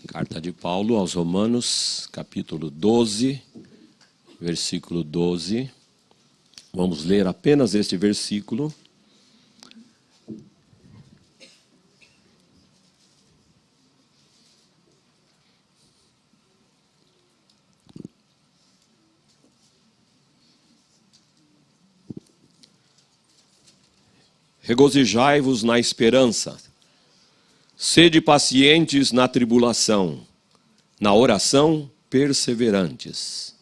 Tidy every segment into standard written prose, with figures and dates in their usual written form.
Carta de Paulo aos Romanos, capítulo 12, versículo 12. Vamos ler apenas este versículo. Regozijai-vos na esperança, sede pacientes na tribulação, na oração perseverantes.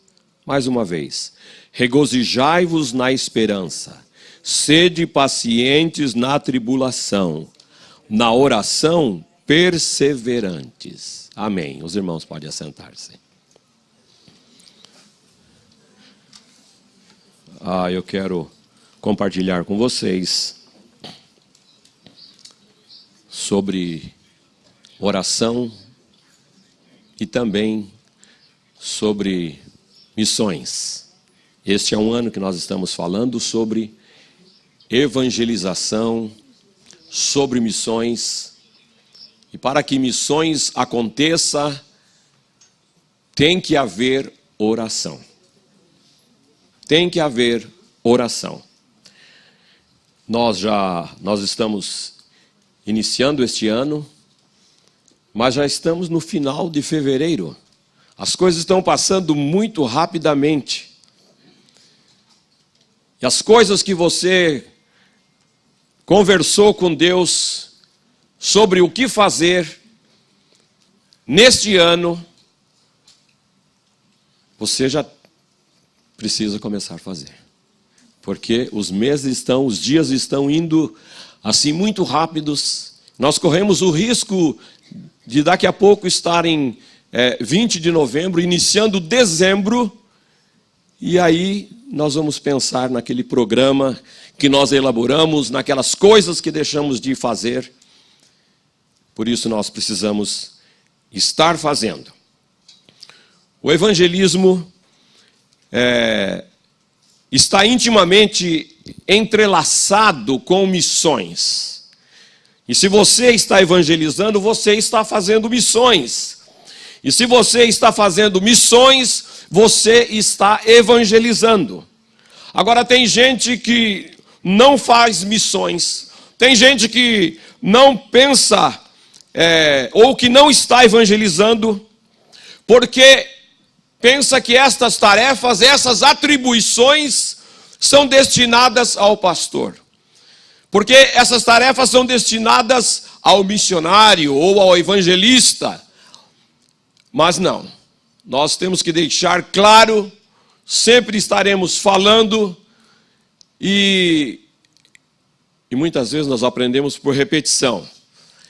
Mais uma vez, regozijai-vos na esperança, sede pacientes na tribulação, na oração perseverantes. Amém. Os irmãos podem assentar-se. Eu quero compartilhar com vocês sobre oração e também sobre missões. Este é um ano que nós estamos falando sobre evangelização, sobre missões. E para que missões aconteça, tem que haver oração. Tem que haver oração. Nós estamos iniciando este ano, mas já estamos no final de fevereiro. As coisas estão passando muito rapidamente. E as coisas que você conversou com Deus sobre o que fazer neste ano, você já precisa começar a fazer. Porque os dias estão indo assim muito rápidos. Nós corremos o risco de daqui a pouco estar em 20 de novembro, iniciando dezembro, e aí nós vamos pensar naquele programa que nós elaboramos, naquelas coisas que deixamos de fazer. Por isso nós precisamos estar fazendo. O evangelismo está intimamente entrelaçado com missões. E se você está evangelizando, você está fazendo missões. E se você está fazendo missões, você está evangelizando. Agora, tem gente que não faz missões, tem gente que não pensa, ou que não está evangelizando, porque pensa que estas tarefas, essas atribuições são destinadas ao pastor. Porque essas tarefas são destinadas ao missionário ou ao evangelista. Mas não. Nós temos que deixar claro, sempre estaremos falando e muitas vezes nós aprendemos por repetição.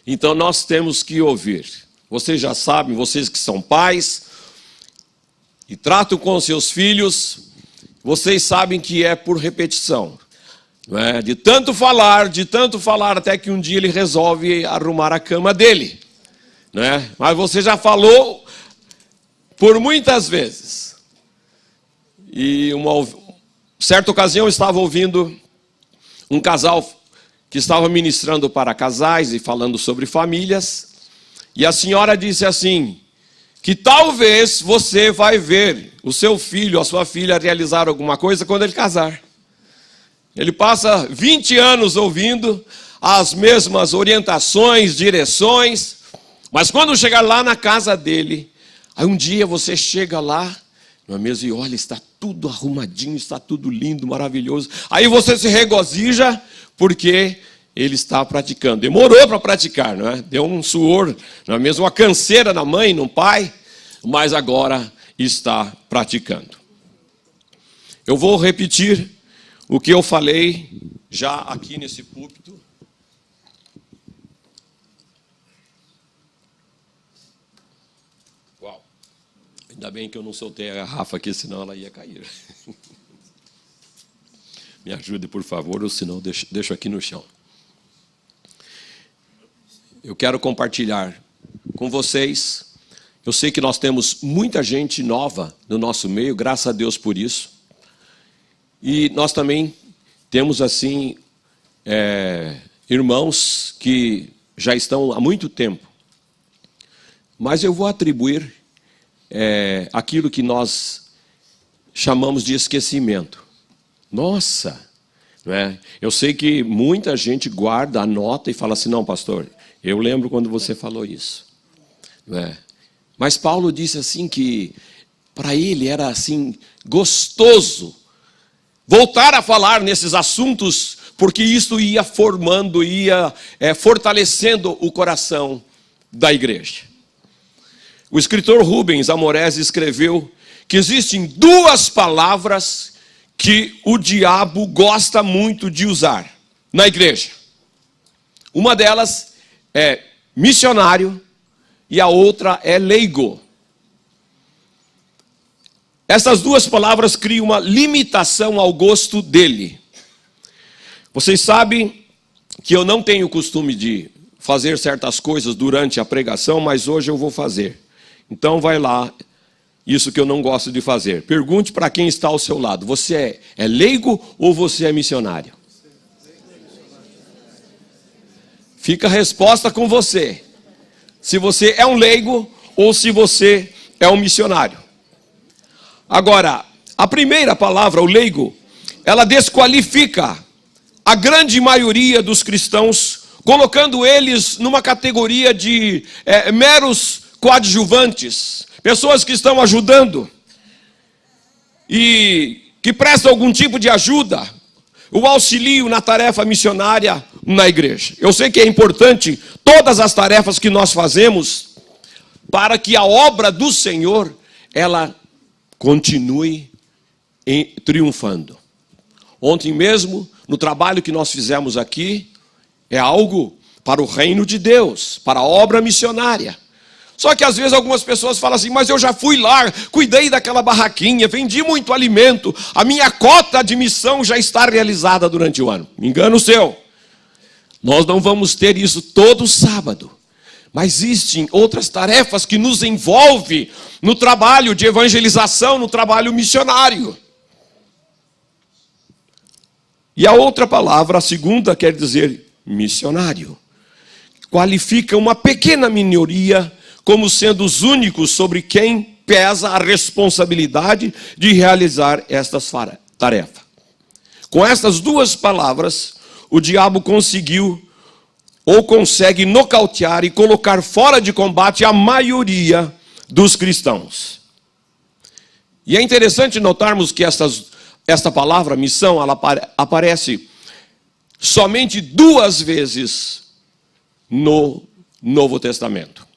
Então nós temos que ouvir. Vocês já sabem, vocês que são pais e tratam com seus filhos, vocês sabem que é por repetição. Não é? De tanto falar, até que um dia ele resolve arrumar a cama dele. Não é? Mas você já falou por muitas vezes. E certa ocasião eu estava ouvindo um casal que estava ministrando para casais e falando sobre famílias. E a senhora disse assim, que talvez você vai ver o seu filho, a sua filha realizar alguma coisa quando ele casar. Ele passa 20 anos ouvindo as mesmas orientações, direções, mas quando chegar lá na casa dele, aí um dia você chega lá, não é mesmo? E olha, está tudo arrumadinho, está tudo lindo, maravilhoso. Aí você se regozija porque ele está praticando. Demorou para praticar, não é? Deu um suor, não é mesmo? Uma canseira na mãe, no pai, mas agora está praticando. Eu vou repetir o que eu falei já aqui nesse púlpito. Uau! Ainda bem que eu não soltei a garrafa aqui, senão ela ia cair. Me ajude, por favor, ou senão deixo aqui no chão. Eu quero compartilhar com vocês. Eu sei que nós temos muita gente nova no nosso meio, graças a Deus por isso. E nós também temos, assim, irmãos que já estão há muito tempo. mas eu vou atribuir aquilo que nós chamamos de esquecimento. Nossa, não é? Eu sei que muita gente guarda, anota e fala assim, não, pastor, eu lembro quando você falou isso. Não é? Mas Paulo disse assim que para ele era assim gostoso voltar a falar nesses assuntos, porque isso ia formando, ia fortalecendo o coração da igreja. O escritor Rubens Amorese escreveu que existem duas palavras que o diabo gosta muito de usar na igreja. Uma delas é missionário e a outra é leigo. Essas duas palavras criam uma limitação ao gosto dele. Vocês sabem que eu não tenho costume de fazer certas coisas durante a pregação, mas hoje eu vou fazer. Então vai lá, isso que eu não gosto de fazer. Pergunte para quem está ao seu lado, você é leigo ou você é missionário? Fica a resposta com você. Se você é um leigo ou se você é um missionário. Agora, a primeira palavra, o leigo, ela desqualifica a grande maioria dos cristãos, colocando eles numa categoria de meros coadjuvantes, pessoas que estão ajudando e que prestam algum tipo de ajuda, o auxílio na tarefa missionária na igreja. Eu sei que é importante todas as tarefas que nós fazemos para que a obra do Senhor, ela continue triunfando. Ontem mesmo, no trabalho que nós fizemos aqui, é algo para o reino de Deus, para a obra missionária. Só que às vezes algumas pessoas falam assim, mas eu já fui lá, cuidei daquela barraquinha, vendi muito alimento, a minha cota de missão já está realizada durante o ano. Engano seu. Nós não vamos ter isso todo sábado. Mas existem outras tarefas que nos envolvem no trabalho de evangelização, no trabalho missionário. E a outra palavra, a segunda, quer dizer missionário. Qualifica uma pequena minoria como sendo os únicos sobre quem pesa a responsabilidade de realizar estas tarefas. Com estas duas palavras, o diabo conseguiu ou consegue nocautear e colocar fora de combate a maioria dos cristãos. E é interessante notarmos que esta palavra, missão, ela aparece somente 2 vezes no Novo Testamento.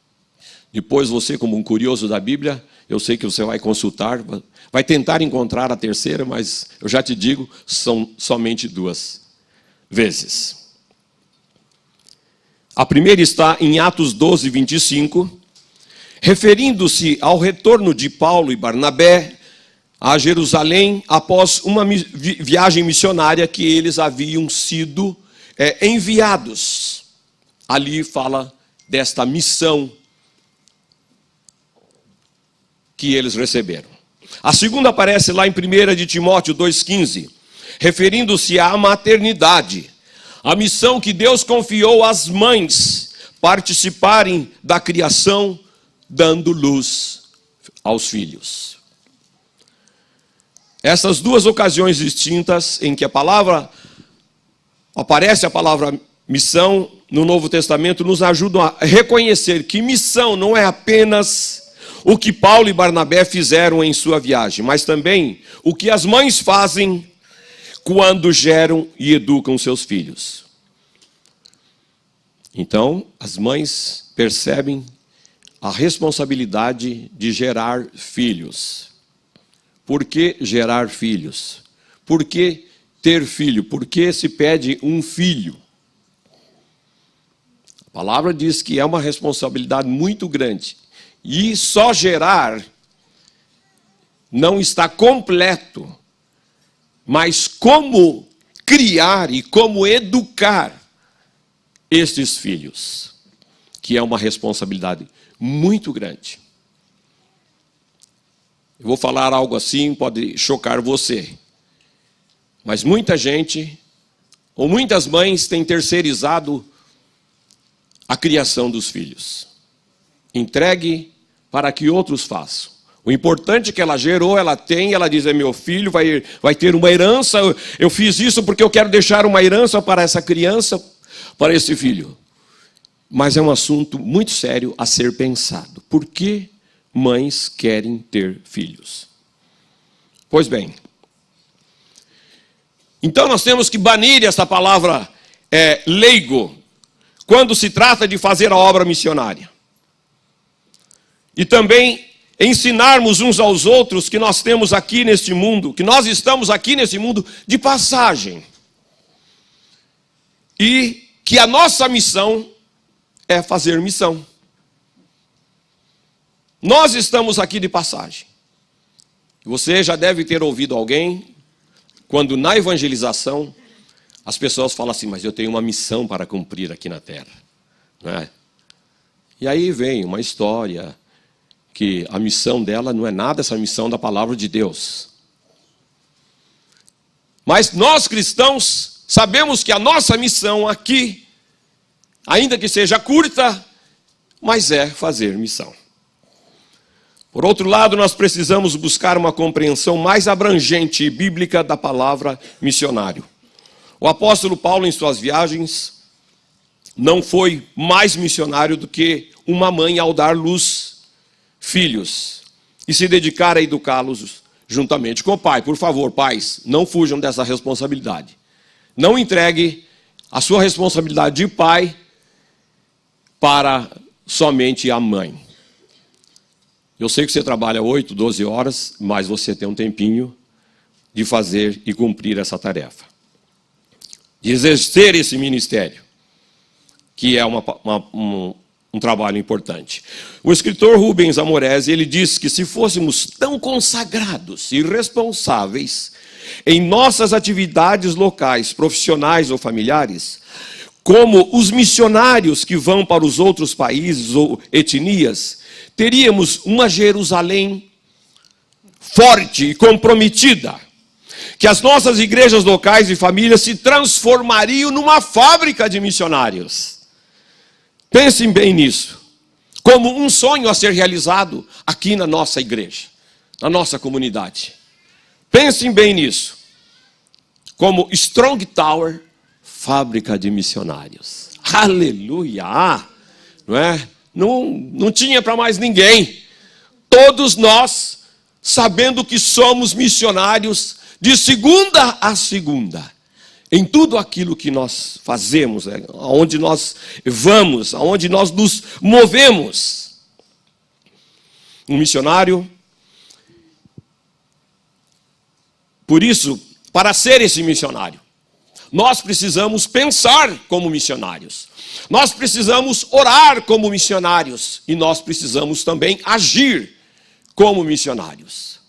Depois você, como um curioso da Bíblia, eu sei que você vai consultar, vai tentar encontrar a terceira, mas eu já te digo, são somente 2 vezes. A primeira está em Atos 12, 25, referindo-se ao retorno de Paulo e Barnabé a Jerusalém após uma viagem missionária que eles haviam sido enviados. Ali fala desta missão que eles receberam. A segunda aparece lá em 1 de Timóteo 2,15, referindo-se à maternidade. A missão que Deus confiou às mães participarem da criação, dando luz aos filhos. Essas 2 ocasiões distintas em que aparece a palavra missão no Novo Testamento nos ajudam a reconhecer que missão não é apenas o que Paulo e Barnabé fizeram em sua viagem, mas também o que as mães fazem quando geram e educam seus filhos. Então, as mães percebem a responsabilidade de gerar filhos. Por que gerar filhos? Por que ter filho? Por que se pede um filho? A palavra diz que é uma responsabilidade muito grande. E só gerar não está completo. Mas como criar e como educar estes filhos, que é uma responsabilidade muito grande. Eu vou falar algo assim, pode chocar você. Mas muita gente, ou muitas mães, têm terceirizado a criação dos filhos. entregue para que outros façam. O importante é que ela gerou, ela tem, ela diz, é meu filho, vai ter uma herança, eu fiz isso porque eu quero deixar uma herança para essa criança, para esse filho. Mas é um assunto muito sério a ser pensado. Por que mães querem ter filhos? Pois bem, então nós temos que banir essa palavra leigo, quando se trata de fazer a obra missionária. E também ensinarmos uns aos outros que nós temos aqui neste mundo, que nós estamos aqui nesse mundo de passagem. E que a nossa missão é fazer missão. Nós estamos aqui de passagem. Você já deve ter ouvido alguém, quando na evangelização, as pessoas falam assim, mas eu tenho uma missão para cumprir aqui na terra. Não é? E aí vem uma história que a missão dela não é nada essa missão da palavra de Deus. Mas nós cristãos sabemos que a nossa missão aqui, ainda que seja curta, mas é fazer missão. Por outro lado, nós precisamos buscar uma compreensão mais abrangente e bíblica da palavra missionário. O apóstolo Paulo, em suas viagens, não foi mais missionário do que uma mãe ao dar luz filhos e se dedicar a educá-los juntamente com o pai. Por favor, pais, não fujam dessa responsabilidade. Não entregue a sua responsabilidade de pai para somente a mãe. Eu sei que você trabalha 8, 12 horas, mas você tem um tempinho de fazer e cumprir essa tarefa. De exercer esse ministério, que é um trabalho importante. O escritor Rubens Amorese, ele diz que se fôssemos tão consagrados e responsáveis em nossas atividades locais, profissionais ou familiares, como os missionários que vão para os outros países ou etnias, teríamos uma Jerusalém forte e comprometida, que as nossas igrejas locais e famílias se transformariam numa fábrica de missionários. Pensem bem nisso, como um sonho a ser realizado aqui na nossa igreja, na nossa comunidade. Pensem bem nisso, como Strong Tower, fábrica de missionários. Aleluia! Não é? Não tinha para mais ninguém. Todos nós, sabendo que somos missionários de segunda a segunda, em tudo aquilo que nós fazemos, aonde nós vamos, aonde nós nos movemos. Um missionário, por isso, para ser esse missionário, nós precisamos pensar como missionários. Nós precisamos orar como missionários. E nós precisamos também agir como missionários.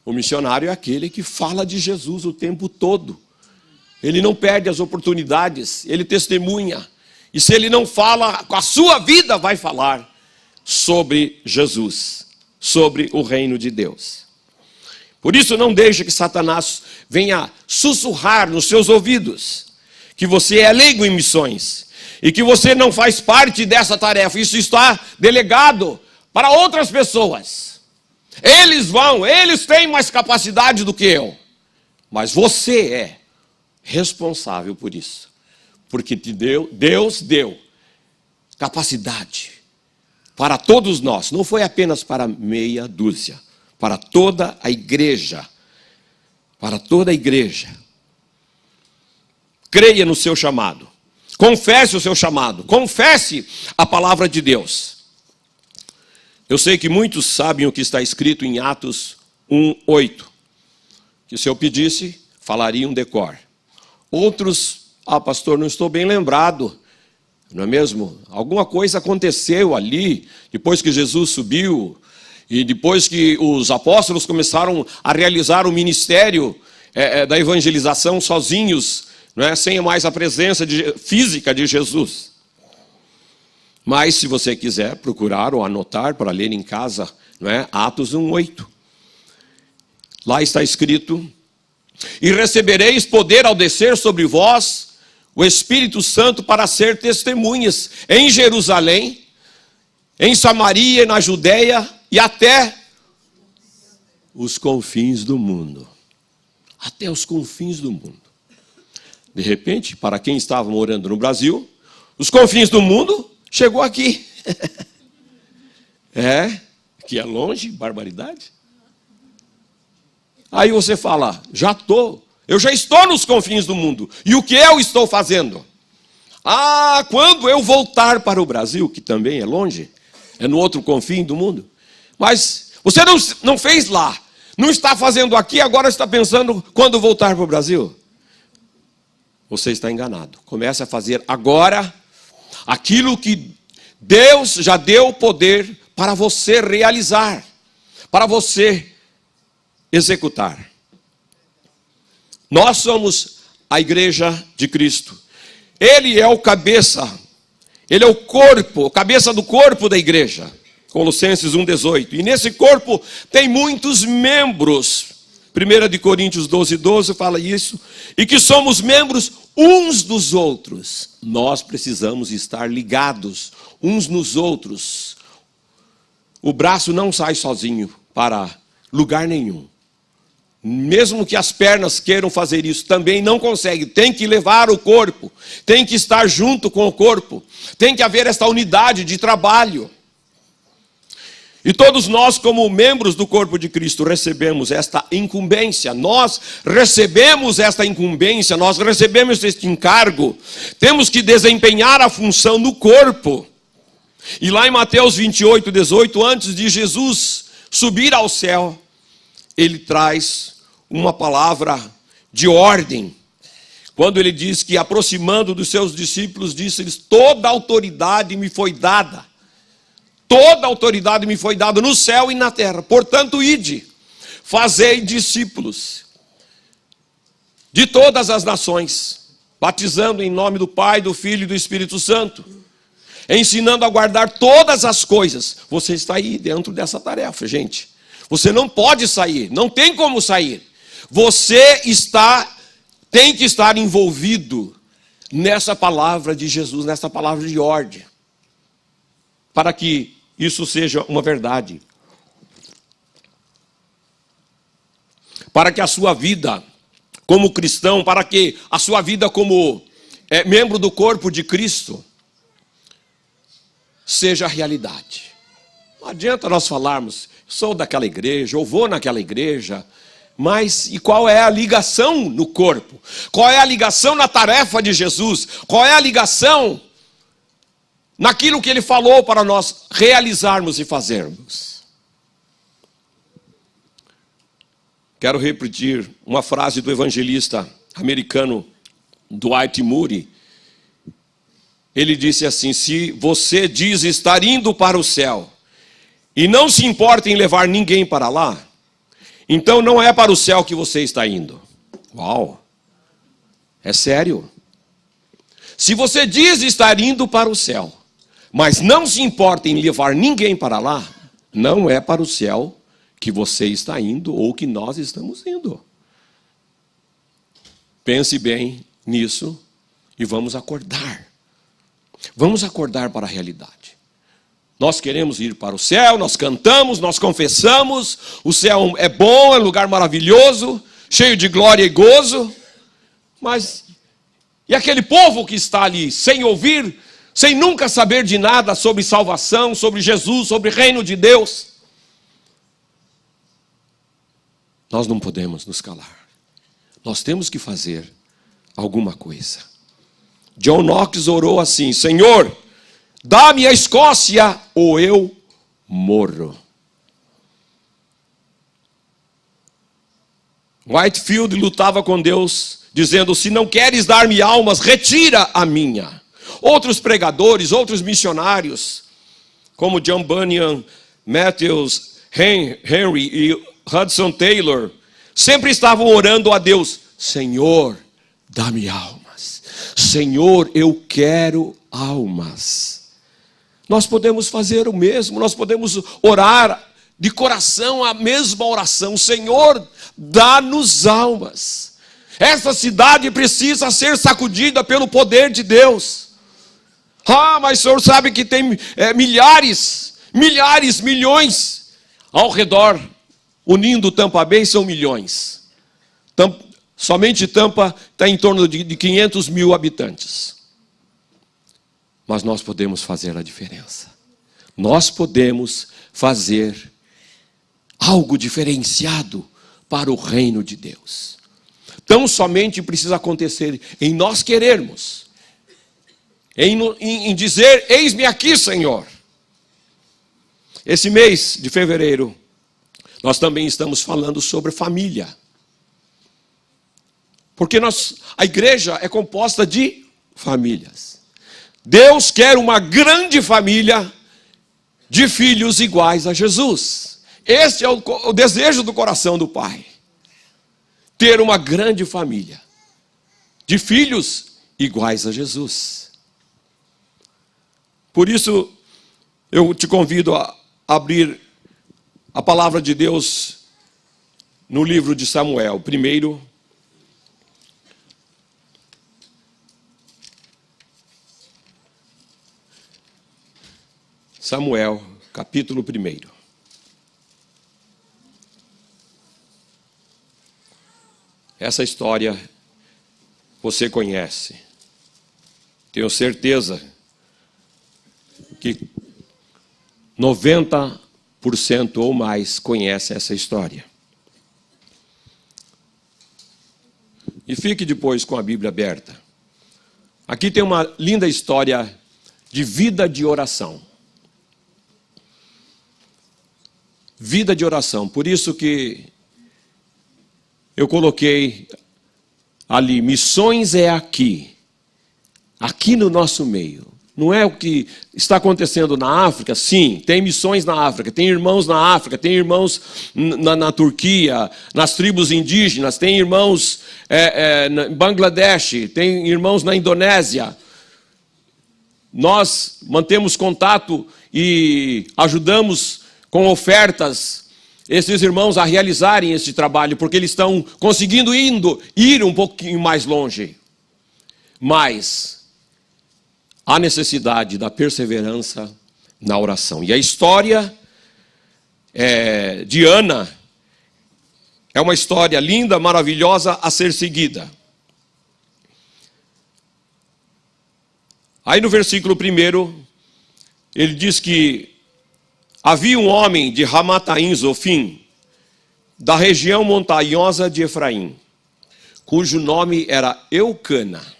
O missionário é aquele que fala de Jesus o tempo todo. Ele não perde as oportunidades, ele testemunha. E se ele não fala, com a sua vida vai falar sobre Jesus, sobre o reino de Deus. Por isso não deixe que Satanás venha sussurrar nos seus ouvidos que você é leigo em missões e que você não faz parte dessa tarefa. Isso está delegado para outras pessoas. Eles têm mais capacidade do que eu. Mas você é responsável por isso. Porque Deus deu capacidade para todos nós. Não foi apenas para meia dúzia. Para toda a igreja. Para toda a igreja. Creia no seu chamado. Confesse o seu chamado. Confesse a palavra de Deus. Eu sei que muitos sabem o que está escrito em Atos 1:8. Que se eu pedisse, falariam decor. Outros, pastor, não estou bem lembrado. Não é mesmo? Alguma coisa aconteceu ali, depois que Jesus subiu, e depois que os apóstolos começaram a realizar o ministério da evangelização sozinhos, não é? Sem mais a presença física de Jesus. Mas se você quiser procurar ou anotar para ler em casa, não é? Atos 1:8. Lá está escrito: e recebereis poder ao descer sobre vós o Espírito Santo para ser testemunhas em Jerusalém, em Samaria, na Judeia e até os confins do mundo. Até os confins do mundo. De repente, para quem estava morando no Brasil, os confins do mundo chegou aqui. Que é longe, barbaridade. Aí você fala, eu já estou nos confins do mundo. E o que eu estou fazendo? Quando eu voltar para o Brasil, que também é longe, é no outro confim do mundo. Mas você não fez lá, não está fazendo aqui, agora está pensando quando voltar para o Brasil. Você está enganado. Comece a fazer agora aquilo que Deus já deu poder para você realizar, para você executar. Nós somos a igreja de Cristo. Ele é o cabeça, ele é o corpo, cabeça do corpo da igreja. Colossenses 1,18. E nesse corpo tem muitos membros. 1 Coríntios 12,12 fala isso. E que somos membros uns dos outros. Nós precisamos estar ligados uns nos outros. O braço não sai sozinho para lugar nenhum. Mesmo que as pernas queiram fazer isso, também não consegue. Tem que levar o corpo. Tem que estar junto com o corpo. Tem que haver esta unidade de trabalho. E todos nós, como membros do corpo de Cristo, recebemos esta incumbência. Nós recebemos esta incumbência, nós recebemos este encargo. Temos que desempenhar a função no corpo. E lá em Mateus 28:18, antes de Jesus subir ao céu, ele traz uma palavra de ordem. Quando ele diz que, aproximando dos seus discípulos, disse-lhes: toda autoridade me foi dada. Toda autoridade me foi dada no céu e na terra. Portanto, ide, fazei discípulos de todas as nações, batizando em nome do Pai, do Filho e do Espírito Santo, ensinando a guardar todas as coisas. Você está aí dentro dessa tarefa, gente. Você não pode sair, não tem como sair. Você tem que estar envolvido nessa palavra de Jesus, nessa palavra de ordem, para que isso seja uma verdade. Para que a sua vida como cristão, para que a sua vida como membro do corpo de Cristo seja realidade. Não adianta nós falarmos, sou daquela igreja, ou vou naquela igreja, mas e qual é a ligação no corpo? Qual é a ligação na tarefa de Jesus? Qual é a ligação naquilo que ele falou para nós realizarmos e fazermos? Quero repetir uma frase do evangelista americano Dwight Moody. Ele disse assim: se você diz estar indo para o céu e não se importa em levar ninguém para lá, então não é para o céu que você está indo. Uau! É sério? Se você diz estar indo para o céu, mas não se importa em levar ninguém para lá, não é para o céu que você está indo ou que nós estamos indo. Pense bem nisso e vamos acordar. Vamos acordar para a realidade. Nós queremos ir para o céu, nós cantamos, nós confessamos, o céu é bom, é um lugar maravilhoso, cheio de glória e gozo, mas e aquele povo que está ali sem ouvir, sem nunca saber de nada sobre salvação, sobre Jesus, sobre o reino de Deus? Nós não podemos nos calar. Nós temos que fazer alguma coisa. John Knox orou assim: Senhor, dá-me a Escócia ou eu morro. Whitefield lutava com Deus, dizendo: se não queres dar-me almas, retira a minha. Outros pregadores, outros missionários, como John Bunyan, Matthews Henry e Hudson Taylor, sempre estavam orando a Deus: Senhor, dá-me almas. Senhor, eu quero almas. Nós podemos fazer o mesmo, nós podemos orar de coração a mesma oração: Senhor, dá-nos almas. Essa cidade precisa ser sacudida pelo poder de Deus. Ah, mas o senhor sabe que tem milhares, milhões ao redor. Unindo Tampa Bay são milhões. Somente Tampa está em torno de 500 mil habitantes. Mas nós podemos fazer a diferença. Nós podemos fazer algo diferenciado para o reino de Deus. Tão somente precisa acontecer em nós querermos. Em dizer, eis-me aqui, Senhor. Esse mês de fevereiro, nós também estamos falando sobre família. Porque a igreja é composta de famílias. Deus quer uma grande família de filhos iguais a Jesus. Este é o desejo do coração do Pai. Ter uma grande família de filhos iguais a Jesus. Por isso, eu te convido a abrir a palavra de Deus no livro de Samuel. Primeiro, Samuel, capítulo 1. Essa história você conhece. Tenho certeza que 90% ou mais conhece essa história. E fique depois com a Bíblia aberta. Aqui tem uma linda história de vida de oração. Vida de oração. Por isso que eu coloquei ali, missões é aqui. Aqui no nosso meio. Não é o que está acontecendo na África? Sim, tem missões na África, tem irmãos na África, tem irmãos na Turquia, nas tribos indígenas, tem irmãos em Bangladesh, tem irmãos na Indonésia. Nós mantemos contato e ajudamos com ofertas esses irmãos a realizarem esse trabalho, porque eles estão conseguindo ir um pouquinho mais longe. Mas há necessidade da perseverança na oração. E a história de Ana é uma história linda, maravilhosa a ser seguida. Aí no versículo 1, ele diz que havia um homem de Ramataim Zofim, da região montanhosa de Efraim, cujo nome era Eucana,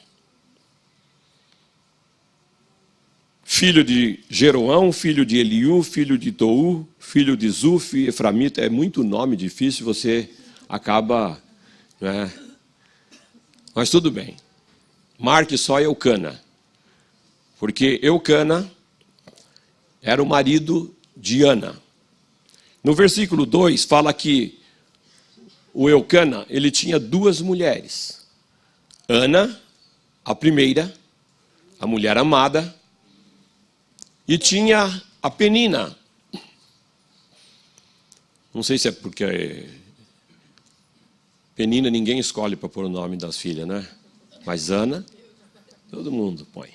filho de Jeroão, filho de Eliú, filho de Tou, filho de Zuf, Eframita. É muito nome difícil, você acaba, né? Mas tudo bem. Marque só Eucana, porque Eucana era o marido de Ana. No versículo 2 fala que o Eucana, ele tinha 2 mulheres. Ana, a primeira, a mulher amada, e tinha a Penina. Não sei se é porque Penina ninguém escolhe para pôr o nome das filhas, né? Mas Ana, todo mundo põe.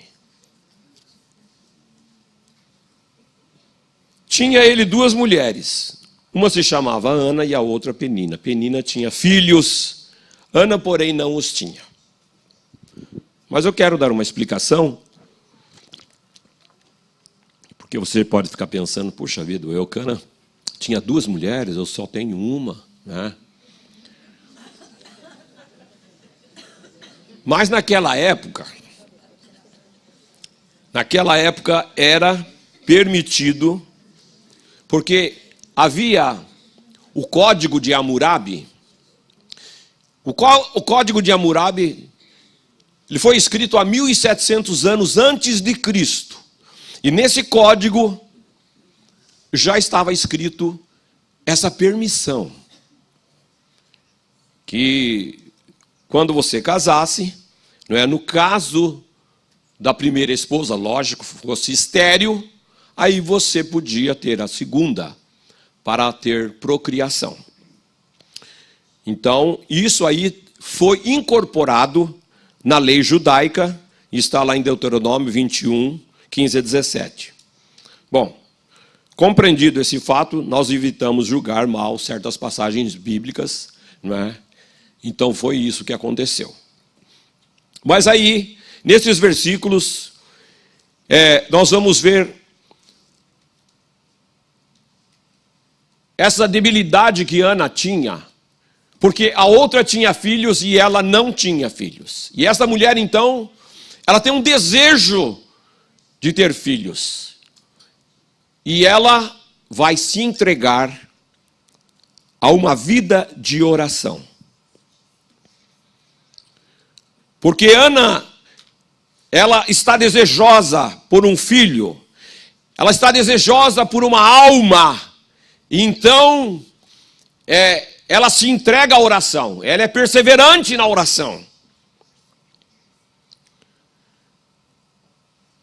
Tinha ele 2 mulheres. Uma se chamava Ana e a outra Penina. Penina tinha filhos. Ana, porém, não os tinha. Mas eu quero dar uma explicação. Porque você pode ficar pensando, puxa vida, o Eucana tinha 2 mulheres, eu só tenho uma, né? Mas naquela época era permitido, porque havia o Código de Hammurabi. O Código de Hammurabi, ele foi escrito há 1700 anos antes de Cristo. E nesse código já estava escrito essa permissão, que quando você casasse, não é, no caso da primeira esposa, lógico, fosse estéril, aí você podia ter a segunda para ter procriação. Então, isso aí foi incorporado na lei judaica, está lá em Deuteronômio 21, 15 a 17. Bom, compreendido esse fato, nós evitamos julgar mal certas passagens bíblicas, não é? Então foi isso que aconteceu. Mas aí, nesses versículos, nós vamos ver essa debilidade que Ana tinha, porque a outra tinha filhos e ela não tinha filhos. E essa mulher, então, ela tem um desejo de ter filhos. E ela vai se entregar a uma vida de oração. Porque Ana, ela está desejosa por um filho, ela está desejosa por uma alma, e então ela se entrega à oração, ela é perseverante na oração.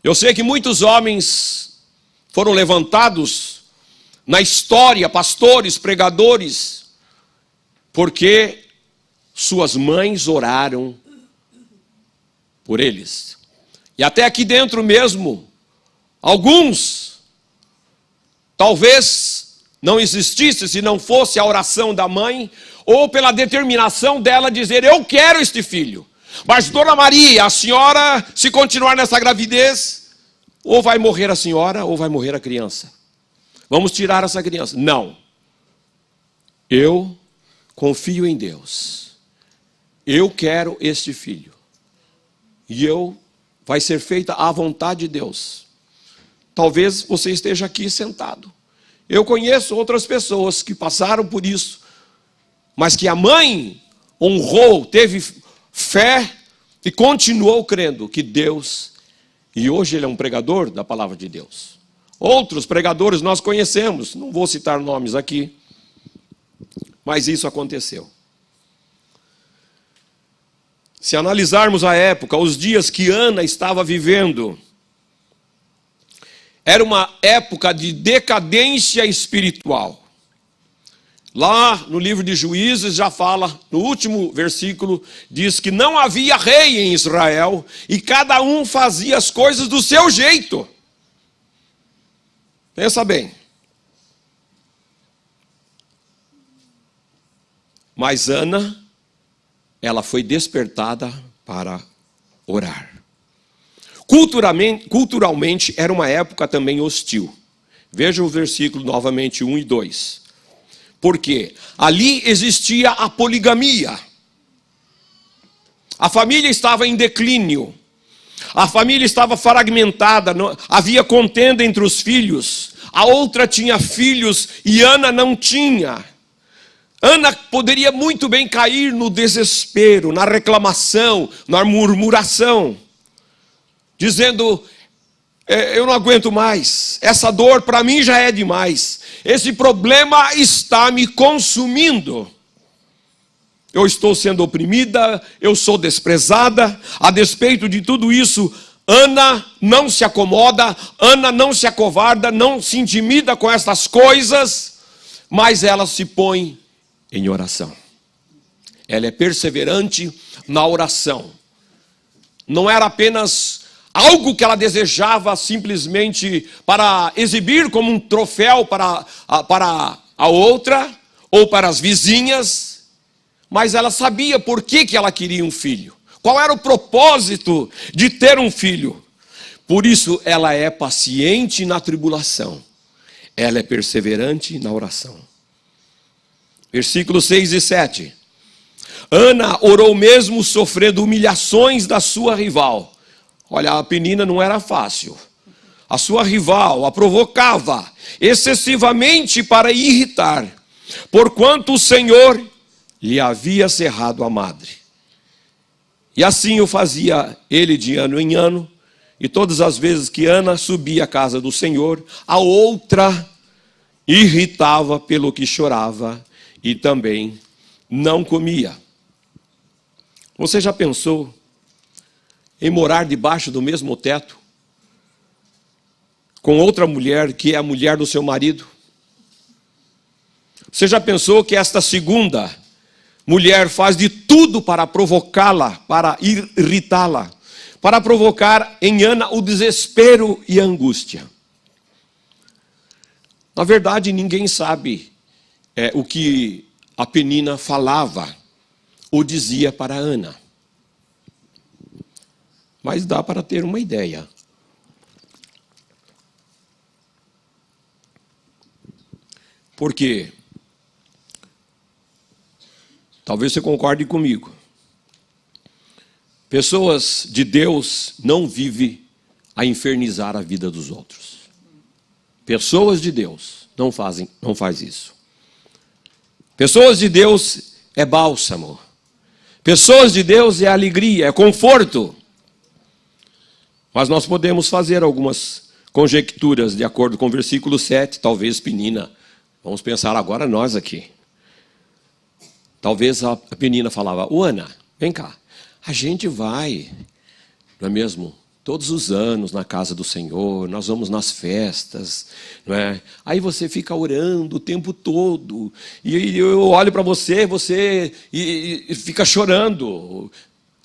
Eu sei que muitos homens foram levantados na história, pastores, pregadores, porque suas mães oraram por eles. E até aqui dentro mesmo, alguns, talvez não existisse se não fosse a oração da mãe, ou pela determinação dela dizer, eu quero este filho. Mas, Dona Maria, a senhora, se continuar nessa gravidez, ou vai morrer a senhora, ou vai morrer a criança. Vamos tirar essa criança. Não. Eu confio em Deus. Eu quero este filho. E vai ser feita à vontade de Deus. Talvez você esteja aqui sentado. Eu conheço outras pessoas que passaram por isso, mas que a mãe honrou, teve fé e continuou crendo que Deus, e hoje ele é um pregador da palavra de Deus. Outros pregadores nós conhecemos, não vou citar nomes aqui, mas isso aconteceu. Se analisarmos a época, os dias que Ana estava vivendo, era uma época de decadência espiritual. Lá no livro de Juízes já fala, no último versículo, diz que não havia rei em Israel e cada um fazia as coisas do seu jeito. Pensa bem. Mas Ana, ela foi despertada para orar. Culturalmente era uma época também hostil. Veja o versículo novamente 1 e 2. Porque ali existia a poligamia. A família estava em declínio. A família estava fragmentada, havia contenda entre os filhos. A outra tinha filhos e Ana não tinha. Ana poderia muito bem cair no desespero, na reclamação, na murmuração, dizendo, eu não aguento mais, essa dor para mim já é demais, esse problema está me consumindo. Eu estou sendo oprimida, eu sou desprezada, a despeito de tudo isso, Ana não se acomoda, Ana não se acovarda, não se intimida com essas coisas, mas ela se põe em oração. Ela é perseverante na oração. Não era apenas algo que ela desejava simplesmente para exibir como um troféu para a outra, ou para as vizinhas, mas ela sabia por que ela queria um filho. Qual era o propósito de ter um filho? Por isso ela é paciente na tribulação. Ela é perseverante na oração. Versículos 6 e 7. Ana orou mesmo sofrendo humilhações da sua rival. Olha, a Penina não era fácil. A sua rival a provocava excessivamente para irritar, porquanto o Senhor lhe havia cerrado a madre. E assim o fazia ele de ano em ano, e todas as vezes que Ana subia à casa do Senhor, a outra irritava pelo que chorava e também não comia. Você já pensou em morar debaixo do mesmo teto com outra mulher que é a mulher do seu marido? Você já pensou que esta segunda mulher faz de tudo para provocá-la, para irritá-la, para provocar em Ana o desespero e a angústia. Na verdade, ninguém sabe o que a Penina falava ou dizia para Ana. Mas dá para ter uma ideia. Porque, talvez você concorde comigo, pessoas de Deus não vivem a infernizar a vida dos outros. Pessoas de Deus não faz isso. Pessoas de Deus é bálsamo. Pessoas de Deus é alegria, é conforto. Mas nós podemos fazer algumas conjecturas de acordo com o versículo 7, talvez Penina. Vamos pensar agora nós aqui. Talvez a Penina falava, Ana, vem cá, a gente vai, não é mesmo? Todos os anos na casa do Senhor, nós vamos nas festas, não é? Aí você fica orando o tempo todo, e eu olho para você e fica chorando.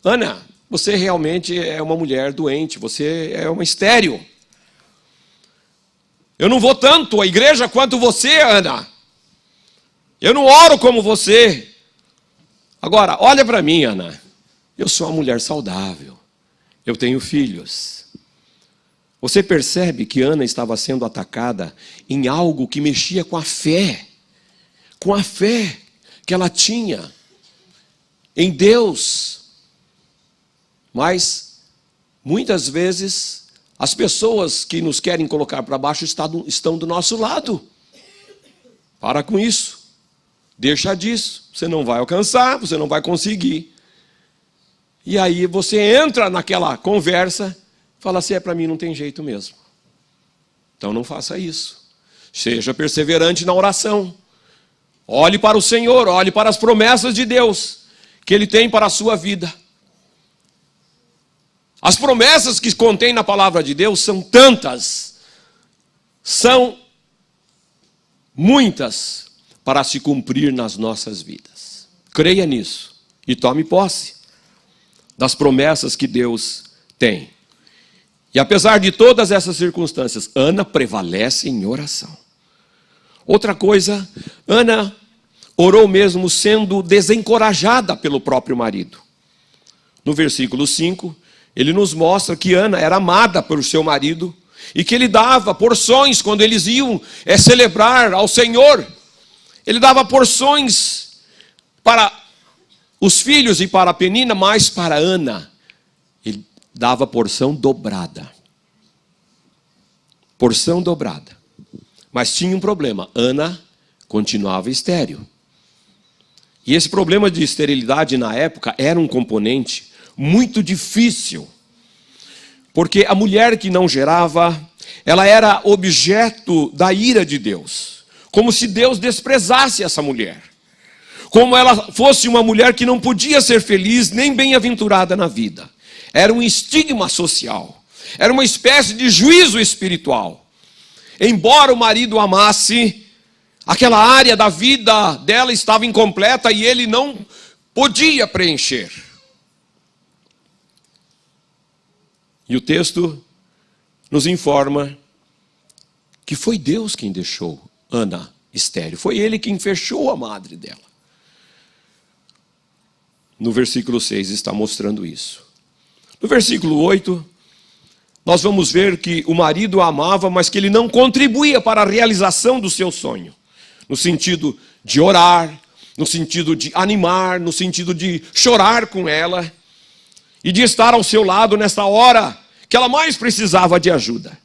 Ana, você realmente é uma mulher doente, você é uma estéril. Eu não vou tanto à igreja quanto você, Ana. Eu não oro como você. Agora, olha para mim, Ana. Eu sou uma mulher saudável. Eu tenho filhos. Você percebe que Ana estava sendo atacada em algo que mexia com a fé. Com a fé que ela tinha em Deus. Mas, muitas vezes, as pessoas que nos querem colocar para baixo estão do nosso lado. Para com isso. Deixa disso. Você não vai alcançar, você não vai conseguir. E aí você entra naquela conversa, fala assim, para mim não tem jeito mesmo. Então não faça isso. Seja perseverante na oração. Olhe para o Senhor, olhe para as promessas de Deus que Ele tem para a sua vida. As promessas que contém na palavra de Deus são tantas, são muitas para se cumprir nas nossas vidas. Creia nisso e tome posse das promessas que Deus tem. E apesar de todas essas circunstâncias, Ana prevalece em oração. Outra coisa, Ana orou mesmo sendo desencorajada pelo próprio marido. No versículo 5, ele nos mostra que Ana era amada pelo seu marido e que ele dava porções quando eles iam celebrar ao Senhor. Ele dava porções para os filhos e para a Penina, mas para Ana, ele dava porção dobrada. Porção dobrada. Mas tinha um problema, Ana continuava estéril. E esse problema de esterilidade na época era um componente muito difícil. Porque a mulher que não gerava, ela era objeto da ira de Deus. Como se Deus desprezasse essa mulher. Como ela fosse uma mulher que não podia ser feliz nem bem-aventurada na vida. Era um estigma social. Era uma espécie de juízo espiritual. Embora o marido amasse, aquela área da vida dela estava incompleta e ele não podia preencher. E o texto nos informa que foi Deus quem deixou Ana estéril. Foi Ele quem fechou a madre dela. No versículo 6 está mostrando isso. No versículo 8, nós vamos ver que o marido a amava, mas que ele não contribuía para a realização do seu sonho. No sentido de orar, no sentido de animar, no sentido de chorar com ela e de estar ao seu lado nesta hora que ela mais precisava de ajuda.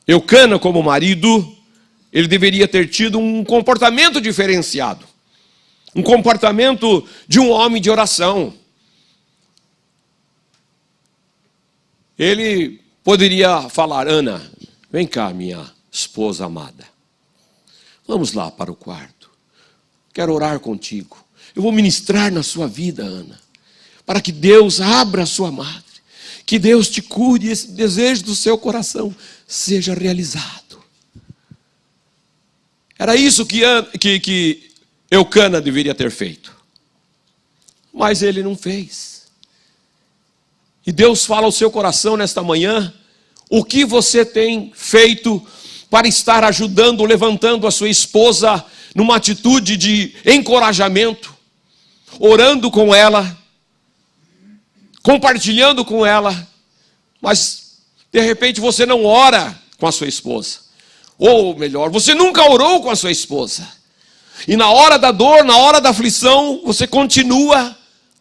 Eucana, como marido, ele deveria ter tido um comportamento diferenciado. Um comportamento de um homem de oração. Ele poderia falar, Ana, vem cá, minha esposa amada. Vamos lá para o quarto. Quero orar contigo. Eu vou ministrar na sua vida, Ana. Para que Deus abra a sua madre. Que Deus te cure e esse desejo do seu coração seja realizado. Era isso que Eucana deveria ter feito. Mas ele não fez. E Deus fala ao seu coração nesta manhã, o que você tem feito para estar ajudando, levantando a sua esposa numa atitude de encorajamento, orando com ela, compartilhando com ela, mas de repente você não ora com a sua esposa. Ou melhor, você nunca orou com a sua esposa. E na hora da dor, na hora da aflição, você continua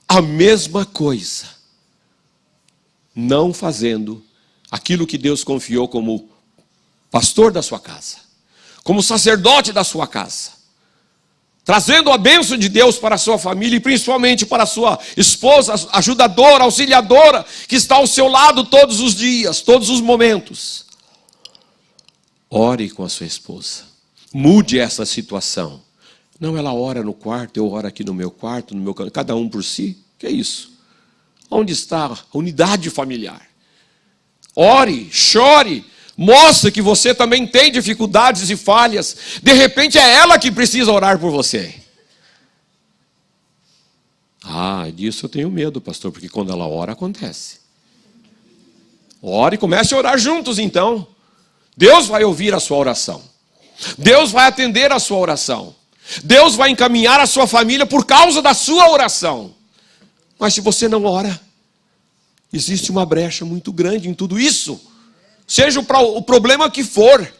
a mesma coisa. Não fazendo aquilo que Deus confiou como pastor da sua casa, como sacerdote da sua casa, trazendo a bênção de Deus para a sua família e principalmente para a sua esposa, ajudadora, auxiliadora, que está ao seu lado todos os dias, todos os momentos. Ore com a sua esposa, mude essa situação. Não, ela ora no quarto, eu oro aqui no meu quarto, no meu canto, cada um por si. Que é isso? Onde está a unidade familiar? Ore, chore, mostre que você também tem dificuldades e falhas. De repente é ela que precisa orar por você. Ah, disso eu tenho medo, pastor, porque quando ela ora, acontece. Ore e comece a orar juntos, então. Deus vai ouvir a sua oração. Deus vai atender a sua oração. Deus vai encaminhar a sua família por causa da sua oração. Mas se você não ora, existe uma brecha muito grande em tudo isso. Seja o problema que for.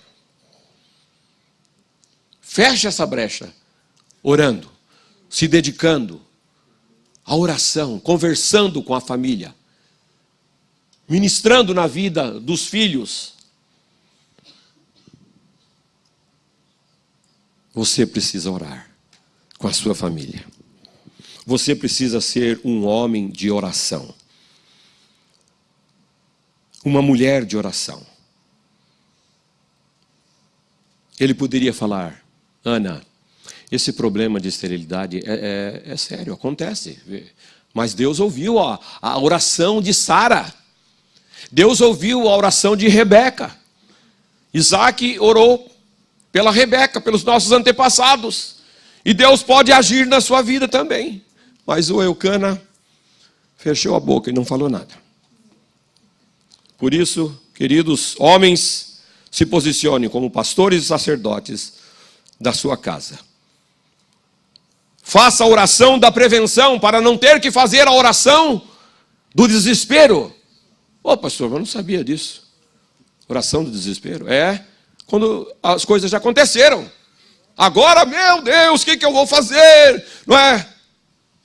Feche essa brecha. Orando, se dedicando à oração, conversando com a família, ministrando na vida dos filhos. Você precisa orar com a sua família. Você precisa ser um homem de oração. Uma mulher de oração. Ele poderia falar, Ana, esse problema de esterilidade é sério, acontece. Mas Deus ouviu a oração de Sara. Deus ouviu a oração de Rebeca. Isaac orou pela Rebeca, pelos nossos antepassados. E Deus pode agir na sua vida também. Mas o Eucana fechou a boca e não falou nada. Por isso, queridos homens, se posicionem como pastores e sacerdotes da sua casa. Faça a oração da prevenção para não ter que fazer a oração do desespero. Ô pastor, eu não sabia disso. Oração do desespero? É quando as coisas já aconteceram. Agora, meu Deus, o que eu vou fazer? Não é?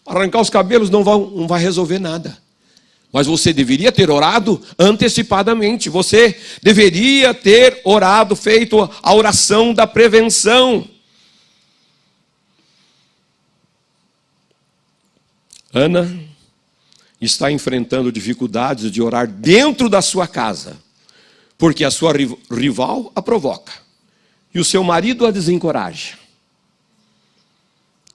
Arrancar os cabelos não vai resolver nada. Mas você deveria ter orado antecipadamente. Você deveria ter orado, feito a oração da prevenção. Ana está enfrentando dificuldades de orar dentro da sua casa, porque a sua rival a provoca e o seu marido a desencoraja.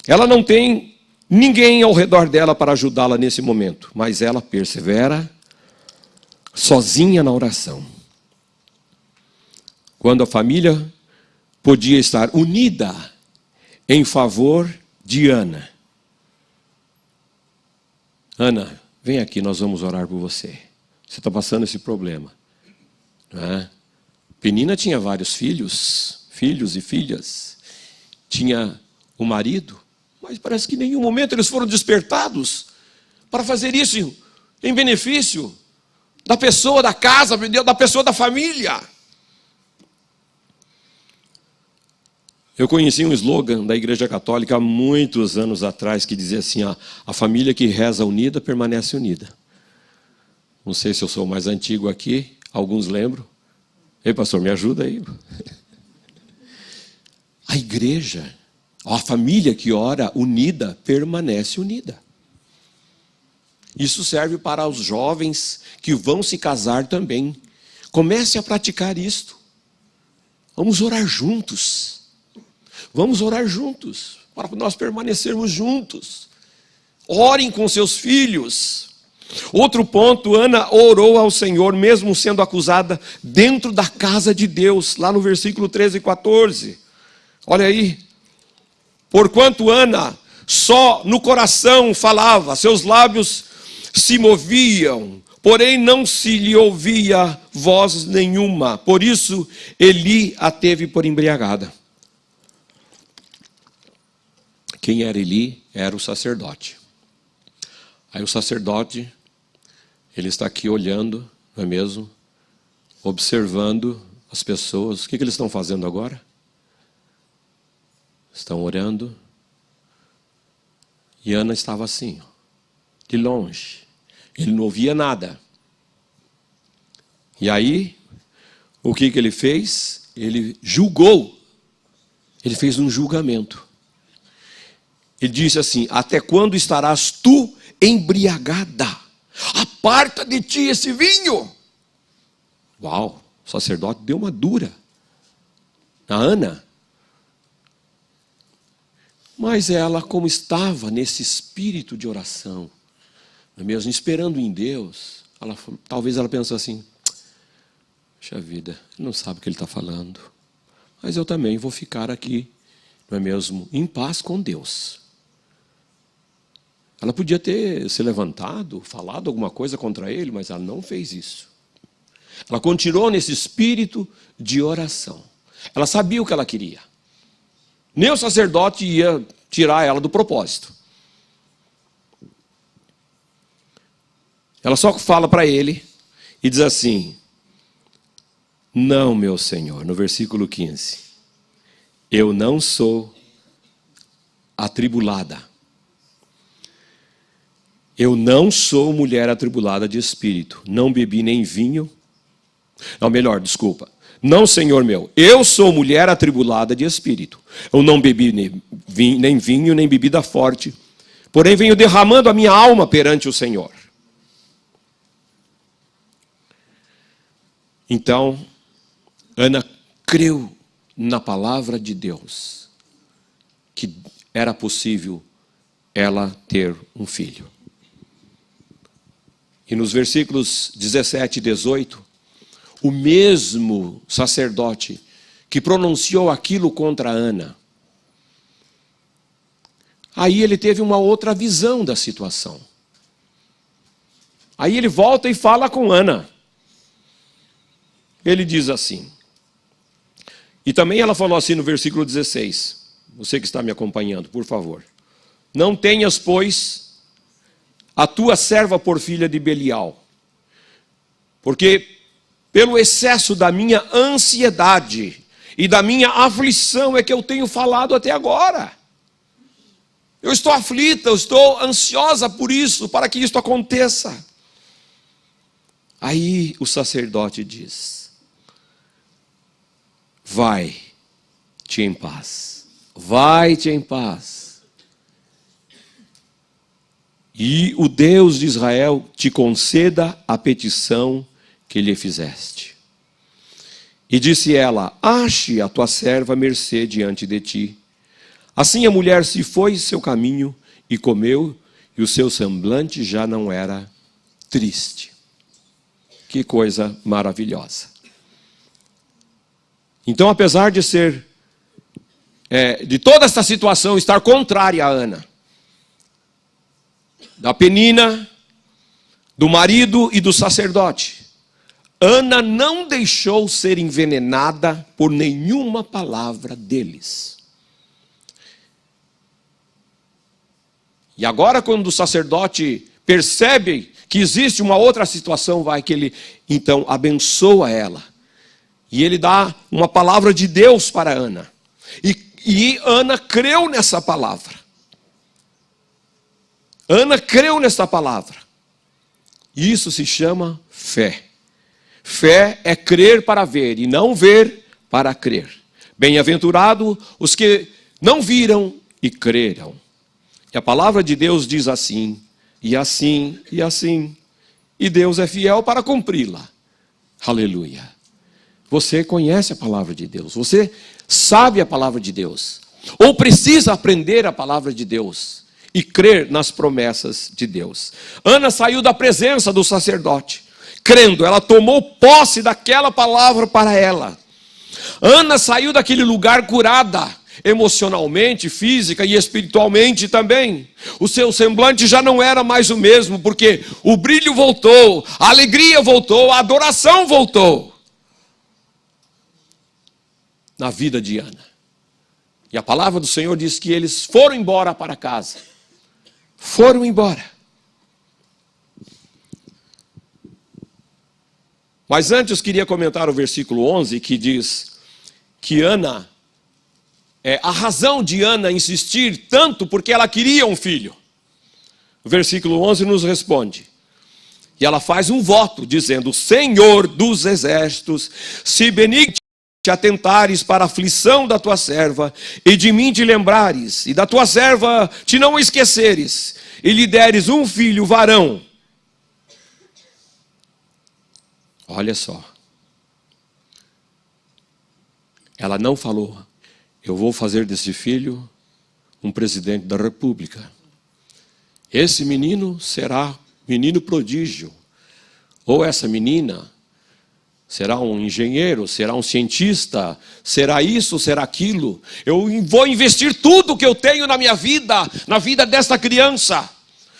Ela não tem ninguém ao redor dela para ajudá-la nesse momento, mas ela persevera sozinha na oração. Quando a família podia estar unida em favor de Ana. Ana, vem aqui, nós vamos orar por você. Você está passando esse problema. Não é? Penina tinha vários filhos e filhas. Tinha o marido. Mas parece que em nenhum momento eles foram despertados para fazer isso em benefício da pessoa da casa, da pessoa da família. Eu conheci um slogan da Igreja Católica há muitos anos atrás que dizia assim, a família que reza unida permanece unida. Não sei se eu sou o mais antigo aqui, alguns lembram. Ei, pastor, me ajuda aí. A igreja, a família que ora unida, permanece unida. Isso serve para os jovens que vão se casar também. Comece a praticar isto. Vamos orar juntos. Vamos orar juntos, para nós permanecermos juntos. Orem com seus filhos. Outro ponto, Ana orou ao Senhor, mesmo sendo acusada dentro da casa de Deus, lá no versículo 13 e 14. Olha aí. Porquanto Ana só no coração falava, seus lábios se moviam porém não se lhe ouvia voz nenhuma. Por isso Eli a teve por embriagada. Quem era Eli? Era o sacerdote. Aí o sacerdote, ele está aqui olhando, não é mesmo? Observando as pessoas. O que eles estão fazendo agora? Estão orando. E Ana estava assim, de longe. Ele não ouvia nada. E aí, o que ele fez? Ele julgou. Ele fez um julgamento. Ele disse assim: até quando estarás tu embriagada? Aparta de ti esse vinho. Uau, o sacerdote deu uma dura na Ana. Mas ela, como estava nesse espírito de oração, não é mesmo, esperando em Deus, talvez ela pensou assim: puxa vida, ele não sabe o que ele está falando, mas eu também vou ficar aqui, não é mesmo, em paz com Deus. Ela podia ter se levantado, falado alguma coisa contra ele, mas ela não fez isso. Ela continuou nesse espírito de oração. Ela sabia o que ela queria. Nem o sacerdote ia tirar ela do propósito. Ela só fala para ele e diz assim: não, meu Senhor, no versículo 15, eu não sou atribulada. Eu não sou mulher atribulada de espírito, não bebi nem vinho. Não, melhor, desculpa. Não, Senhor meu, eu sou mulher atribulada de espírito. Eu não bebi nem vinho, nem bebida forte. Porém, venho derramando a minha alma perante o Senhor. Então, Ana creu na palavra de Deus, que era possível ela ter um filho. E nos versículos 17 e 18, o mesmo sacerdote que pronunciou aquilo contra Ana, aí ele teve uma outra visão da situação. Aí ele volta e fala com Ana. Ele diz assim, e também ela falou assim no versículo 16, você que está me acompanhando, por favor. Não tenhas, pois, a tua serva por filha de Belial, porque pelo excesso da minha ansiedade e da minha aflição é que eu tenho falado até agora. Eu estou aflita, eu estou ansiosa por isso, para que isto aconteça. Aí o sacerdote diz: vai-te em paz, vai-te em paz. E o Deus de Israel te conceda a petição que lhe fizeste. E disse ela: ache a tua serva mercê diante de ti. Assim a mulher se foi seu caminho e comeu, e o seu semblante já não era triste. Que coisa maravilhosa. Então, apesar de ser, de toda essa situação estar contrária a Ana, da Penina, do marido e do sacerdote, Ana não deixou ser envenenada por nenhuma palavra deles. E agora, quando o sacerdote percebe que existe uma outra situação, que ele então abençoa ela. E ele dá uma palavra de Deus para Ana. E Ana creu nessa palavra. Ana creu nessa palavra. Isso se chama fé. Fé é crer para ver e não ver para crer. Bem-aventurado os que não viram e creram. E a palavra de Deus diz assim, e assim, e assim. E Deus é fiel para cumpri-la. Aleluia. Você conhece a palavra de Deus. Você sabe a palavra de Deus. Ou precisa aprender a palavra de Deus. E crer nas promessas de Deus. Ana saiu da presença do sacerdote. Crendo, ela tomou posse daquela palavra para ela. Ana saiu daquele lugar curada. emocionalmente, física e espiritualmente também. O seu semblante já não era mais o mesmo, porque o brilho voltou, a alegria voltou, a adoração voltou na vida de Ana. E a palavra do Senhor diz que eles foram embora para casa. Foram embora. Mas antes queria comentar o versículo 11, que diz que Ana, a razão de Ana insistir tanto porque ela queria um filho. O versículo 11 nos responde. E ela faz um voto dizendo: Senhor dos exércitos, se benigno te atentares para a aflição da tua serva, e de mim te lembrares, e da tua serva te não esqueceres, e lhe deres um filho varão. Olha só. Ela não falou: eu vou fazer desse filho um presidente da república. Esse menino será menino prodígio. Ou essa menina será um engenheiro, será um cientista, será isso, será aquilo. Eu vou investir tudo que eu tenho na minha vida, na vida desta criança.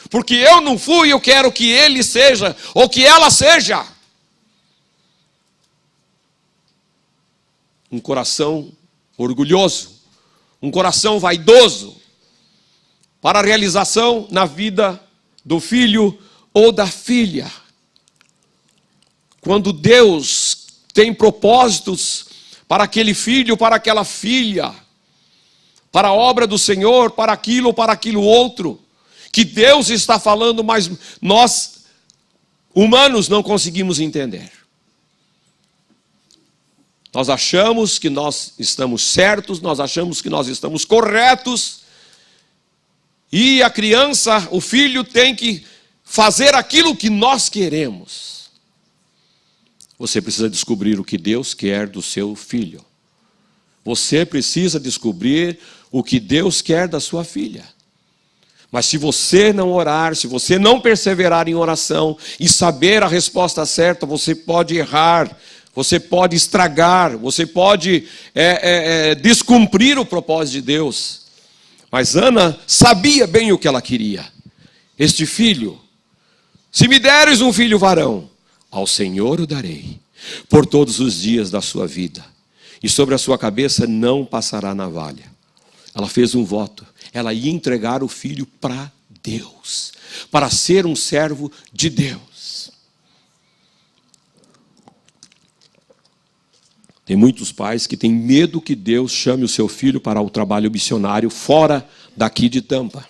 Porque eu não fui, eu quero que ele seja, ou que ela seja. Um coração orgulhoso, um coração vaidoso, para a realização na vida do filho ou da filha. Quando Deus tem propósitos para aquele filho, para aquela filha, para a obra do Senhor, para aquilo ou para aquilo outro, que Deus está falando, mas nós, humanos, não conseguimos entender. Nós achamos que nós estamos certos, nós achamos que nós estamos corretos, e a criança, o filho, tem que fazer aquilo que nós queremos. Você precisa descobrir o que Deus quer do seu filho. Você precisa descobrir o que Deus quer da sua filha. Mas se você não orar, se você não perseverar em oração e saber a resposta certa, você pode errar, você pode estragar, você pode descumprir o propósito de Deus. Mas Ana sabia bem o que ela queria. Este filho, se me deres um filho varão, ao Senhor o darei, por todos os dias da sua vida, e sobre a sua cabeça não passará navalha. Ela fez um voto, ela ia entregar o filho para Deus, para ser um servo de Deus. Tem muitos pais que têm medo que Deus chame o seu filho para o trabalho missionário fora daqui de Tampa.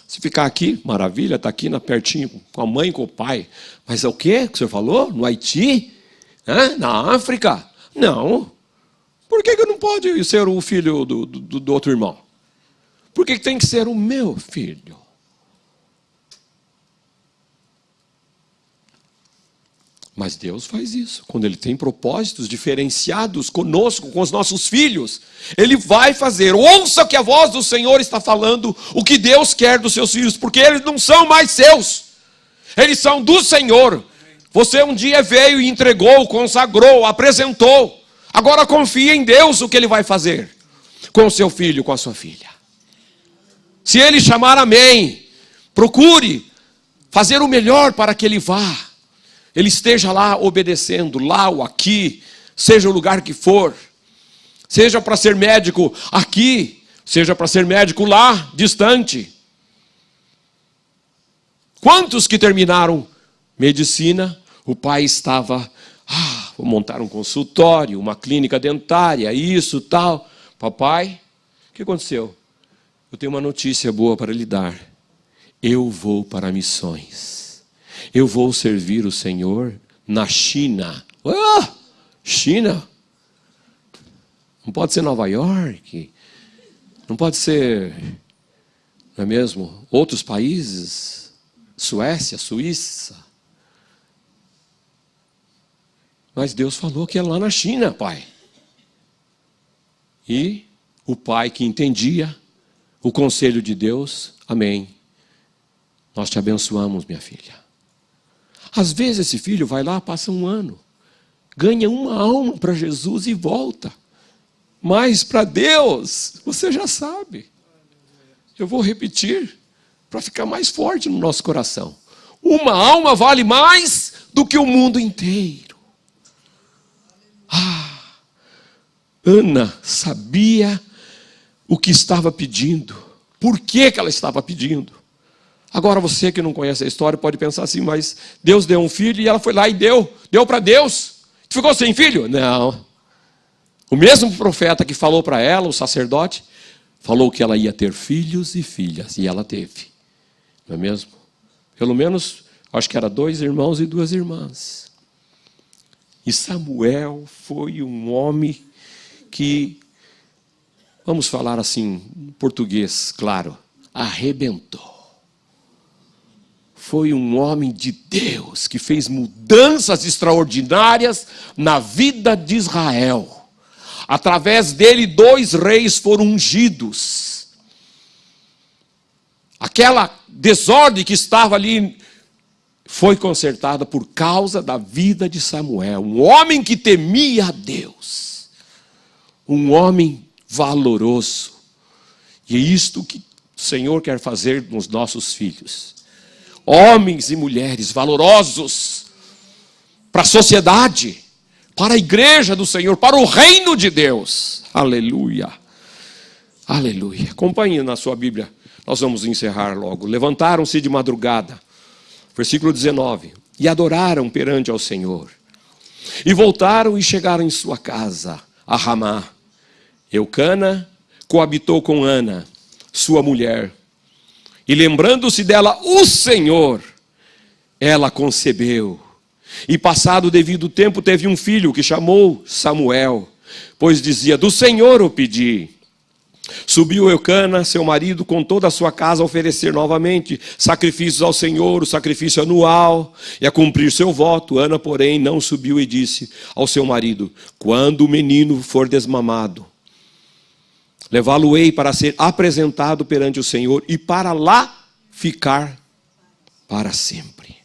Se ficar aqui, maravilha, está aqui pertinho, com a mãe, com o pai. Mas é o quê que o senhor falou? No Haiti? Na África? Não. Por que não pode ser o filho do outro irmão? Por que tem que ser o meu filho? Mas Deus faz isso. Quando Ele tem propósitos diferenciados conosco, com os nossos filhos, Ele vai fazer. Ouça que a voz do Senhor está falando o que Deus quer dos seus filhos, porque eles não são mais seus. Eles são do Senhor. Você um dia veio e entregou, consagrou, apresentou. Agora confia em Deus o que Ele vai fazer com o seu filho, com a sua filha. Se Ele chamar, amém. Procure fazer o melhor para que Ele vá. Ele esteja lá obedecendo, lá ou aqui, seja o lugar que for. Seja para ser médico aqui, seja para ser médico lá, distante. Quantos que terminaram medicina, o pai estava, vou montar um consultório, uma clínica dentária, isso, tal. Papai, o que aconteceu? Eu tenho uma notícia boa para lhe dar. Eu vou para missões. Eu vou servir o Senhor na China. China? Não pode ser Nova York? Não pode ser, não é mesmo? Outros países? Suécia, Suíça? Mas Deus falou que é lá na China, pai. E o pai que entendia o conselho de Deus, amém. Nós te abençoamos, minha filha. Às vezes esse filho vai lá, passa um ano, ganha uma alma para Jesus e volta. Mas para Deus, você já sabe. Eu vou repetir para ficar mais forte no nosso coração. Uma alma vale mais do que o mundo inteiro. Ana sabia o que estava pedindo. Por que ela estava pedindo? Agora você que não conhece a história pode pensar assim, mas Deus deu um filho e ela foi lá e deu para Deus. Ficou sem filho? Não. O mesmo profeta que falou para ela, o sacerdote, falou que ela ia ter filhos e filhas, e ela teve. Não é mesmo? Pelo menos, acho que era 2 irmãos e 2 irmãs. E Samuel foi um homem que, vamos falar assim, em português, claro, arrebentou. Foi um homem de Deus que fez mudanças extraordinárias na vida de Israel. Através dele, 2 reis foram ungidos. Aquela desordem que estava ali foi consertada por causa da vida de Samuel. Um homem que temia a Deus. Um homem valoroso. E é isto que o Senhor quer fazer nos nossos filhos. Homens e mulheres valorosos para a sociedade, para a igreja do Senhor, para o reino de Deus. Aleluia. Aleluia. Acompanhe na sua Bíblia. Nós vamos encerrar logo. Levantaram-se de madrugada. Versículo 19. E adoraram perante ao Senhor. E voltaram e chegaram em sua casa, a Ramá. Eucana coabitou com Ana, sua mulher. E lembrando-se dela o Senhor, ela concebeu. E passado o devido tempo teve um filho que chamou Samuel, pois dizia, do Senhor o pedi. Subiu Eucana, seu marido, com toda a sua casa a oferecer novamente sacrifícios ao Senhor, o sacrifício anual, e a cumprir seu voto. Ana, porém, não subiu e disse ao seu marido, quando o menino for desmamado, levá-lo-ei para ser apresentado perante o Senhor e para lá ficar para sempre.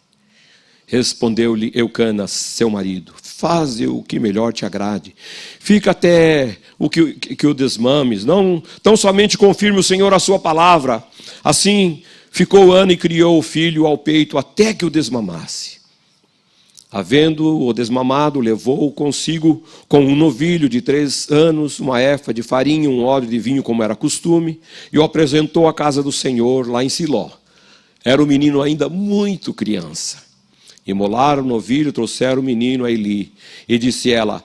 Respondeu-lhe Eucana, seu marido, faze o que melhor te agrade. Fica até o que o desmames. Não tão somente confirme o Senhor a sua palavra. Assim ficou Ana e criou o filho ao peito até que o desmamasse. Havendo-o desmamado, levou consigo com um novilho de 3 anos, uma efa de farinha, um odre de vinho, como era costume, e o apresentou à casa do Senhor, lá em Siló. Era o menino ainda muito criança. Imolaram o novilho, trouxeram o menino a Eli. E disse ela,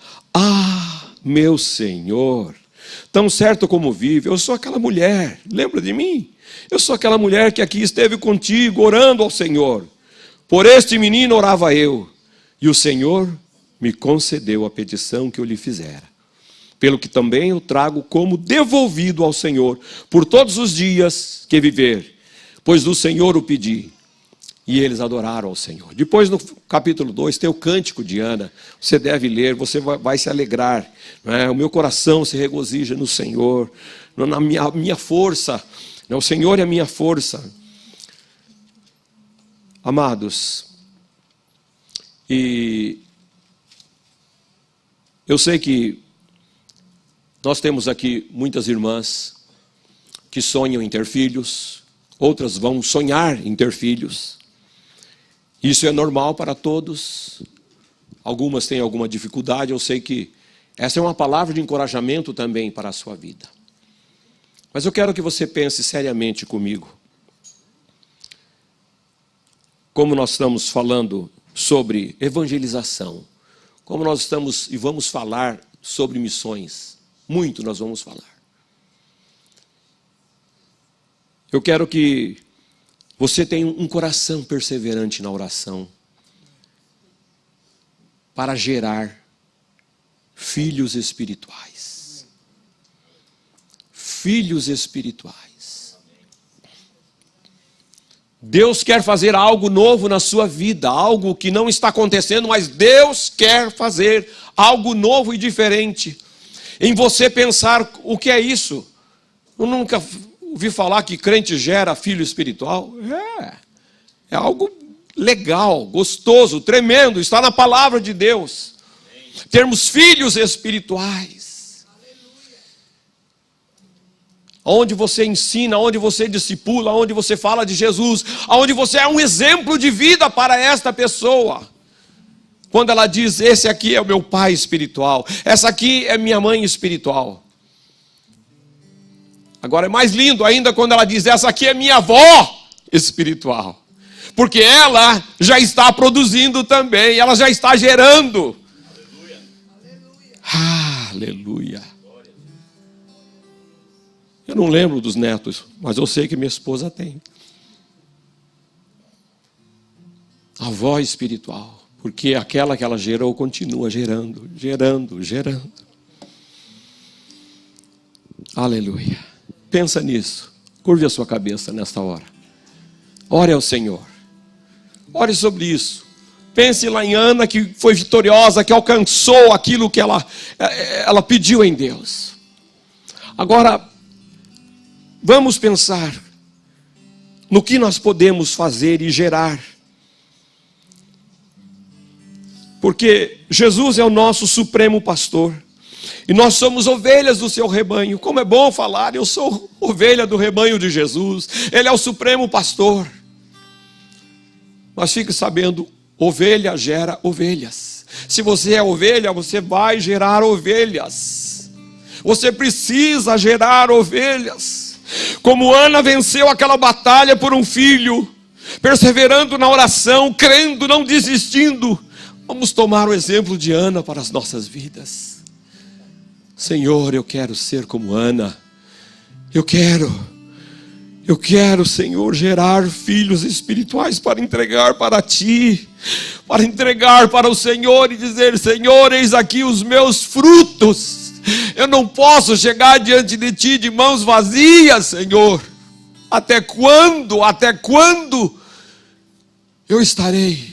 meu Senhor, tão certo como vive, eu sou aquela mulher, lembra de mim? Eu sou aquela mulher que aqui esteve contigo, orando ao Senhor. Por este menino orava eu. E o Senhor me concedeu a petição que eu lhe fizera. Pelo que também eu trago como devolvido ao Senhor, por todos os dias que viver, pois do Senhor o pedi. E eles adoraram ao Senhor. Depois, no capítulo 2, tem o cântico de Ana. Você deve ler, você vai se alegrar. Não é? O meu coração se regozija no Senhor, na minha força. O Senhor é a minha força. Amados, e eu sei que nós temos aqui muitas irmãs que sonham em ter filhos, outras vão sonhar em ter filhos. Isso é normal para todos. Algumas têm alguma dificuldade, eu sei que essa é uma palavra de encorajamento também para a sua vida. Mas eu quero que você pense seriamente comigo. Como nós estamos falando sobre evangelização, como nós estamos e vamos falar sobre missões, muito nós vamos falar. Eu quero que você tenha um coração perseverante na oração para gerar filhos espirituais. Filhos espirituais. Deus quer fazer algo novo na sua vida, algo que não está acontecendo, mas Deus quer fazer algo novo e diferente. Em você pensar, o que é isso? Eu nunca ouvi falar que crente gera filho espiritual. É algo legal, gostoso, tremendo, está na palavra de Deus. Termos filhos espirituais. onde você ensina, onde você discipula, onde você fala de Jesus, onde você é um exemplo de vida para esta pessoa. Quando ela diz, esse aqui é o meu pai espiritual, essa aqui é minha mãe espiritual. Agora é mais lindo ainda quando ela diz, essa aqui é minha avó espiritual. Porque ela já está produzindo também, ela já está gerando. Aleluia. Eu não lembro dos netos, mas eu sei que minha esposa tem. Avó espiritual. Porque aquela que ela gerou continua gerando, gerando, gerando. Aleluia. Pensa nisso. Curve a sua cabeça nesta hora. Ore ao Senhor. Ore sobre isso. Pense lá em Ana, que foi vitoriosa, que alcançou aquilo que ela pediu em Deus. Agora, vamos pensar no que nós podemos fazer e gerar. Porque Jesus é o nosso supremo pastor. E nós somos ovelhas do seu rebanho. Como é bom falar, eu sou ovelha do rebanho de Jesus. Ele é o supremo pastor. Mas fique sabendo, ovelha gera ovelhas. Se você é ovelha, você vai gerar ovelhas. Você precisa gerar ovelhas. Como Ana venceu aquela batalha por um filho, perseverando na oração, crendo, não desistindo. Vamos tomar o exemplo de Ana para as nossas vidas. Senhor, eu quero ser como Ana. Eu quero, Senhor, gerar filhos espirituais para entregar para Ti, para entregar para o Senhor e dizer, Senhor, eis aqui os meus frutos. Eu não posso chegar diante de Ti de mãos vazias, Senhor. Até quando eu estarei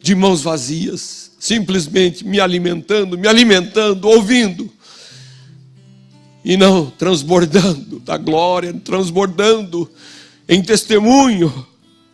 de mãos vazias, simplesmente me alimentando, ouvindo, e não transbordando da glória, transbordando em testemunho,